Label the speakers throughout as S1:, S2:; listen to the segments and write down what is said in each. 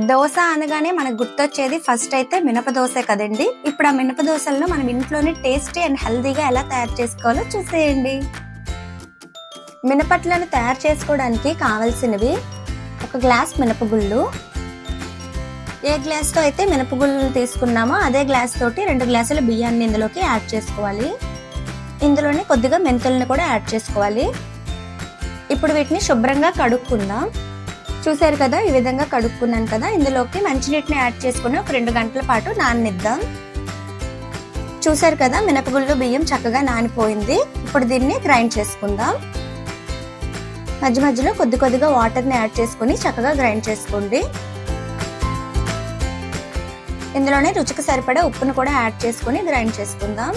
S1: దోస అనగానే మనకు గుర్తొచ్చేది ఫస్ట్ అయితే మినప దోసే కదండి. ఇప్పుడు ఆ మినప దోసలను మనం ఇంట్లోనే టేస్టీ అండ్ హెల్తీగా ఎలా తయారు చేసుకోవాలో చూసేయండి. మినపట్లను తయారు చేసుకోవడానికి కావాల్సినవి ఒక గ్లాస్ మినపగుళ్ళు. ఏ గ్లాస్తో అయితే మినపగుళ్ళు తీసుకున్నామో అదే గ్లాస్ తోటి 2 గ్లాసుల బియ్యాన్ని ఇందులోకి యాడ్ చేసుకోవాలి. ఇందులోనే కొద్దిగా మెంతులను కూడా యాడ్ చేసుకోవాలి. ఇప్పుడు వీటిని శుభ్రంగా కడుక్కుందాం. చూసారు కదా, ఈ విధంగా కడుక్కున్నాను కదా. ఇందులోకి మంచినీటిని యాడ్ చేసుకుని ఒక 2 గంటల పాటు నాననిద్దాం. చూసారు కదా, మినపగుళ్ళు బియ్యం చక్కగా నానిపోయింది. ఇప్పుడు దీన్ని గ్రైండ్ చేసుకుందాం. మధ్య మధ్యలో కొద్దిగా వాటర్ని యాడ్ చేసుకుని చక్కగా గ్రైండ్ చేసుకోండి. ఇందులోనే రుచికి సరిపడా ఉప్పును కూడా యాడ్ చేసుకుని గ్రైండ్ చేసుకుందాం.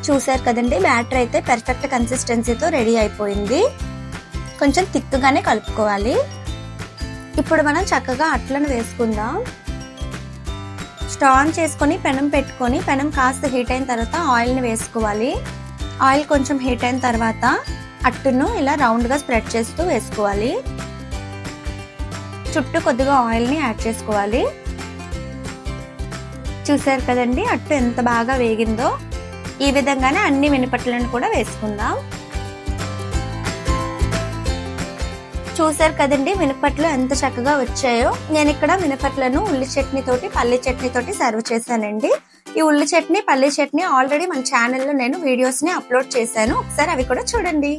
S1: చూసారు కదండి, బ్యాటర్ అయితే పర్ఫెక్ట్ కన్సిస్టెన్సీతో రెడీ అయిపోయింది. కొంచెం థిక్గానే కలుపుకోవాలి. ఇప్పుడు మనం చక్కగా అట్లను వేసుకుందాం. స్టవ్ ఆన్ చేసుకొని పెనం పెట్టుకొని పెనం కాస్త హీట్ అయిన తర్వాత ఆయిల్ని వేసుకోవాలి. ఆయిల్ కొంచెం హీట్ అయిన తర్వాత అట్టును ఇలా రౌండ్గా స్ప్రెడ్ చేస్తూ వేసుకోవాలి. చుట్టూ కొద్దిగా ఆయిల్ని యాడ్ చేసుకోవాలి. చూసారు కదండి, అట్టు ఎంత బాగా వేగిందో. ఈ విధంగానే అన్ని మినపట్లను కూడా వేసుకుందాం. చూసారు కదండి, మినపట్లు ఎంత చక్కగా వచ్చాయో. నేను ఇక్కడ మినపట్లను ఉల్లి చట్నీ తోటి పల్లి చట్నీ తోటి సర్వ్ చేశానండి. ఈ ఉల్లి చట్నీ పల్లి చట్నీ ఆల్రెడీ మన ఛానల్లో నేను వీడియోస్ ని అప్లోడ్ చేశాను. ఒకసారి అవి కూడా చూడండి.